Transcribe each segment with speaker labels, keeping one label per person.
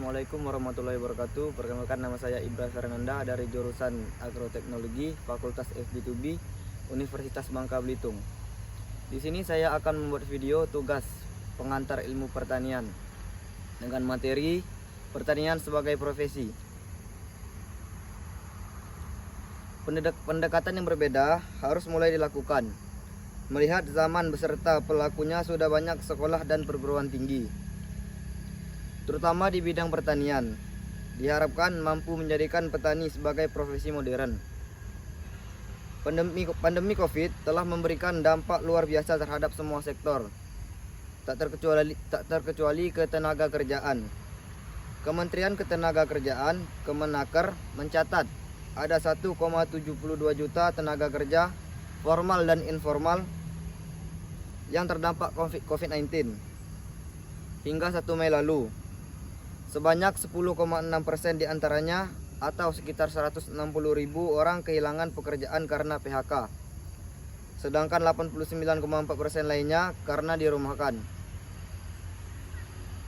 Speaker 1: Assalamualaikum warahmatullahi wabarakatuh. Perkenalkan, nama saya Ibra Fernanda dari jurusan Agroteknologi Fakultas FB2B Universitas Bangka Belitung. Di sini saya akan membuat video tugas pengantar ilmu pertanian dengan materi pertanian sebagai profesi. Pendekatan yang berbeda harus mulai dilakukan melihat zaman beserta pelakunya sudah banyak sekolah dan perguruan tinggi, terutama di bidang pertanian. Diharapkan mampu menjadikan petani sebagai profesi modern. Pandemi Covid telah memberikan dampak luar biasa terhadap semua sektor, tak terkecuali ketenaga kerjaan. Kementerian Ketenagakerjaan Kemenaker mencatat ada 1,72 juta tenaga kerja formal dan informal yang terdampak COVID-19 hingga 1 Mei lalu. Sebanyak 10,6% diantaranya atau sekitar 160.000 orang kehilangan pekerjaan karena PHK. Sedangkan 89,4% lainnya karena dirumahkan.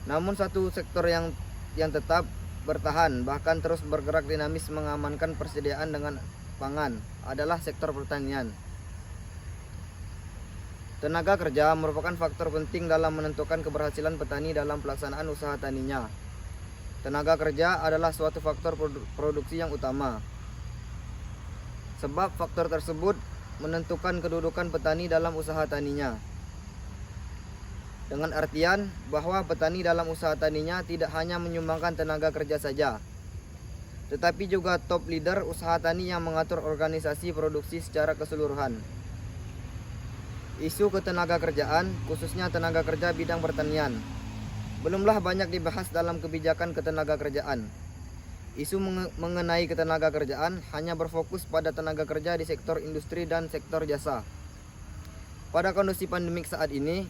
Speaker 1: Namun satu sektor yang tetap bertahan bahkan terus bergerak dinamis mengamankan persediaan dengan pangan adalah sektor pertanian. Tenaga kerja merupakan faktor penting dalam menentukan keberhasilan petani dalam pelaksanaan usaha taninya. Tenaga kerja adalah suatu faktor produksi yang utama, sebab faktor tersebut menentukan kedudukan petani dalam usaha taninya. Dengan artian bahwa petani dalam usaha taninya tidak hanya menyumbangkan tenaga kerja saja, tetapi juga top leader usaha tani yang mengatur organisasi produksi secara keseluruhan. Isu ketenaga kerjaan, khususnya tenaga kerja bidang pertanian, belumlah banyak dibahas dalam kebijakan ketenaga kerjaan. Isu mengenai ketenaga kerjaan hanya berfokus pada tenaga kerja di sektor industri dan sektor jasa. Pada kondisi pandemik saat ini,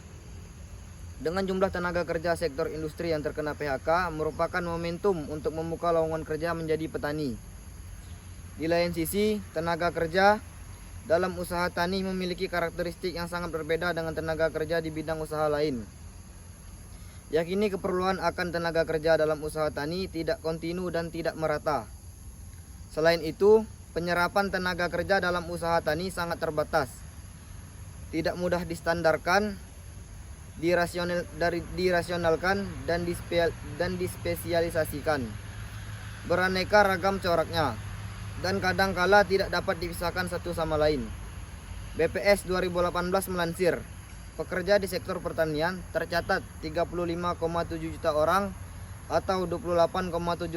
Speaker 1: dengan jumlah tenaga kerja sektor industri yang terkena PHK merupakan momentum untuk membuka lowongan kerja menjadi petani. Di lain sisi, tenaga kerja dalam usaha tani memiliki karakteristik yang sangat berbeda dengan tenaga kerja di bidang usaha lain. Yakini keperluan akan tenaga kerja dalam usaha tani tidak kontinu dan tidak merata. Selain itu, penyerapan tenaga kerja dalam usaha tani sangat terbatas, tidak mudah distandarkan, dirasionalkan dan dispesialisasikan. Beraneka ragam coraknya dan kadangkala tidak dapat dipisahkan satu sama lain. BPS 2018 melansir, pekerja di sektor pertanian tercatat 35,7 juta orang atau 28,79%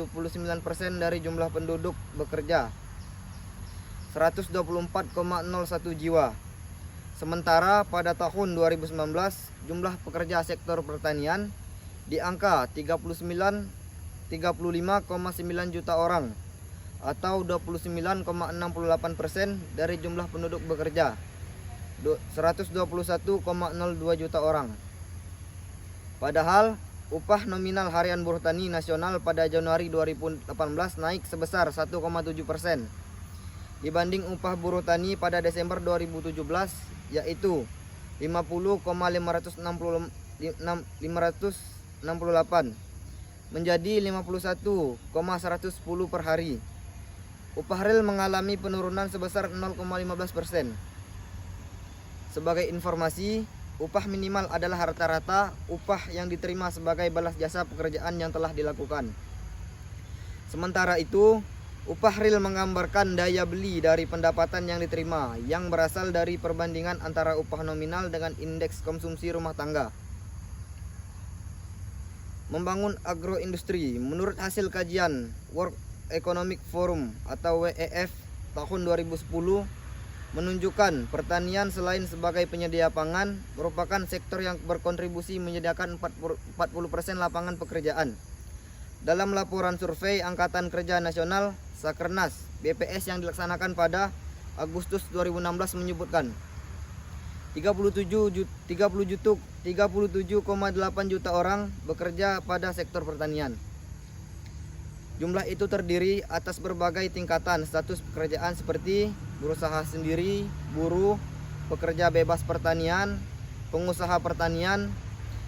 Speaker 1: dari jumlah penduduk bekerja, 124,01 jiwa. Sementara pada tahun 2019 jumlah pekerja sektor pertanian di angka 35,9 juta orang atau 29,68% dari jumlah penduduk bekerja, 121,02 juta orang. Padahal upah nominal harian buruh tani nasional pada Januari 2018 naik sebesar 1,7% dibanding upah buruh tani pada Desember 2017, yaitu 50,568 menjadi 51,110 per hari. Upah real mengalami penurunan sebesar 0,15%. Sebagai informasi, upah minimal adalah rata-rata upah yang diterima sebagai balas jasa pekerjaan yang telah dilakukan. Sementara itu, upah real menggambarkan daya beli dari pendapatan yang diterima yang berasal dari perbandingan antara upah nominal dengan indeks konsumsi rumah tangga. Membangun agroindustri. Menurut hasil kajian World Economic Forum atau WEF tahun 2010 menunjukkan pertanian selain sebagai penyedia pangan merupakan sektor yang berkontribusi menyediakan 40% lapangan pekerjaan. Dalam laporan survei Angkatan Kerja Nasional Sakernas BPS yang dilaksanakan pada Agustus 2016 menyebutkan 37,8 juta orang bekerja pada sektor pertanian. Jumlah itu terdiri atas berbagai tingkatan status pekerjaan seperti berusaha sendiri, buruh, pekerja bebas pertanian, pengusaha pertanian,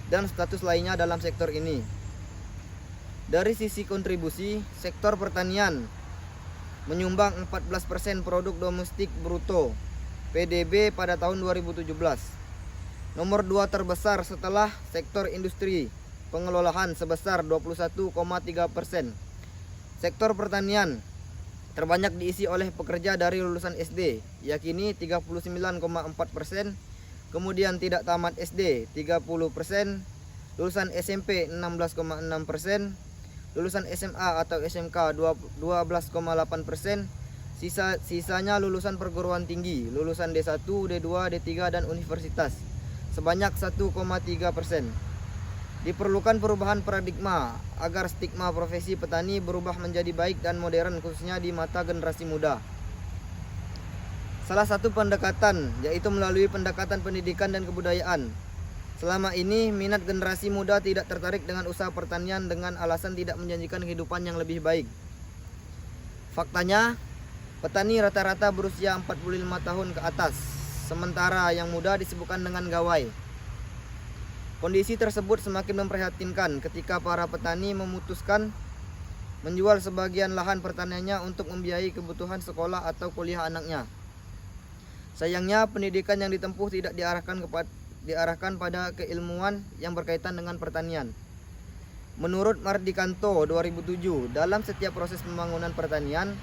Speaker 1: dan status lainnya dalam sektor ini. Dari sisi kontribusi, sektor pertanian menyumbang 14% produk domestik bruto PDB pada tahun 2017. Nomor 2 terbesar setelah sektor industri pengelolaan sebesar 21,3%. Sektor pertanian terbanyak diisi oleh pekerja dari lulusan SD, yakni 39,4%, kemudian tidak tamat SD 30%, lulusan SMP 16,6%, lulusan SMA atau SMK 12,8%, sisanya lulusan perguruan tinggi, lulusan D1, D2, D3 dan universitas sebanyak 1,3%. Diperlukan perubahan paradigma agar stigma profesi petani berubah menjadi baik dan modern khususnya di mata generasi muda. Salah satu pendekatan yaitu melalui pendekatan pendidikan dan kebudayaan. Selama ini minat generasi muda tidak tertarik dengan usaha pertanian dengan alasan tidak menjanjikan kehidupan yang lebih baik. Faktanya, petani rata-rata berusia 45 tahun ke atas, sementara yang muda disibukkan dengan gawai. Kondisi tersebut semakin memprihatinkan ketika para petani memutuskan menjual sebagian lahan pertaniannya untuk membiayai kebutuhan sekolah atau kuliah anaknya. Sayangnya, pendidikan yang ditempuh tidak diarahkan pada keilmuan yang berkaitan dengan pertanian. Menurut Mardikanto 2007, dalam setiap proses pembangunan pertanian,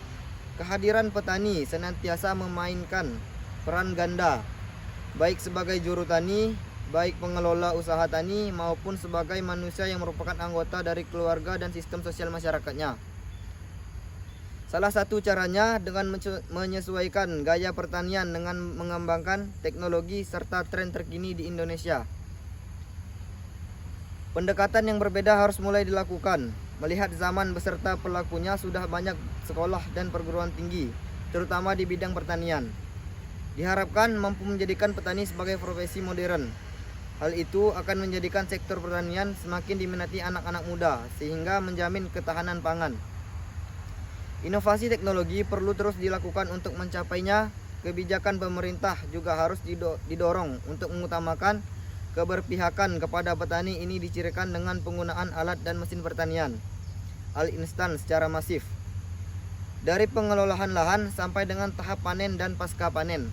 Speaker 1: kehadiran petani senantiasa memainkan peran ganda, baik sebagai juru tani, baik pengelola usaha tani maupun sebagai manusia yang merupakan anggota dari keluarga dan sistem sosial masyarakatnya. Salah satu caranya dengan menyesuaikan gaya pertanian dengan mengembangkan teknologi serta tren terkini di Indonesia. Pendekatan yang berbeda harus mulai dilakukan, melihat zaman beserta pelakunya sudah banyak sekolah dan perguruan tinggi, terutama di bidang pertanian. Diharapkan mampu menjadikan petani sebagai profesi modern. Hal itu akan menjadikan sektor pertanian semakin diminati anak-anak muda, sehingga menjamin ketahanan pangan. Inovasi teknologi perlu terus dilakukan untuk mencapainya. Kebijakan pemerintah juga harus didorong untuk mengutamakan keberpihakan kepada petani. Ini dicirikan dengan penggunaan alat dan mesin pertanian al-instan secara masif, dari pengelolaan lahan sampai dengan tahap panen dan pasca panen.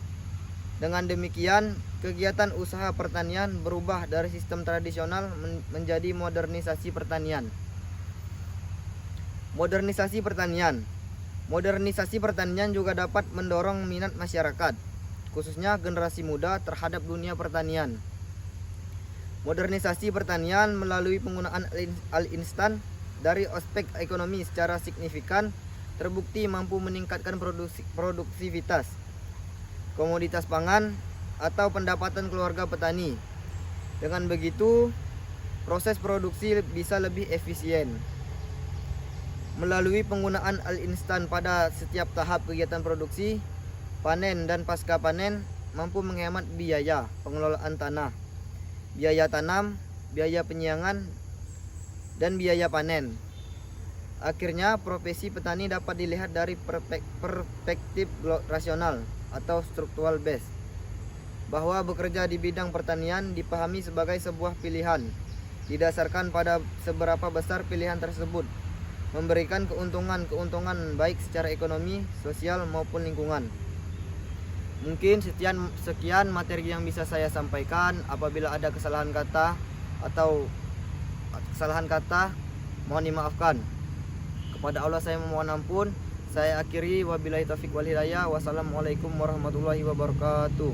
Speaker 1: Dengan demikian, kegiatan usaha pertanian berubah dari sistem tradisional menjadi modernisasi pertanian. Modernisasi pertanian juga dapat mendorong minat masyarakat, khususnya generasi muda, terhadap dunia pertanian. Modernisasi pertanian melalui penggunaan al-instan dari aspek ekonomi secara signifikan terbukti mampu meningkatkan produktivitas, komoditas pangan, atau pendapatan keluarga petani. Dengan begitu, proses produksi bisa lebih efisien. Melalui penggunaan al-instan pada setiap tahap kegiatan produksi, panen dan pasca panen mampu menghemat biaya pengelolaan tanah, biaya tanam, biaya penyiangan, dan biaya panen. Akhirnya, profesi petani dapat dilihat dari perspektif rasional atau structural base, bahwa bekerja di bidang pertanian dipahami sebagai sebuah pilihan, didasarkan pada seberapa besar pilihan tersebut memberikan keuntungan baik secara ekonomi, sosial maupun lingkungan. Mungkin sekian materi yang bisa saya sampaikan. Apabila ada kesalahan kata, mohon dimaafkan. Kepada Allah saya memohon ampun. Saya akhiri, wabillahi taufiq wal hidayah. Wassalamualaikum warahmatullahi wabarakatuh.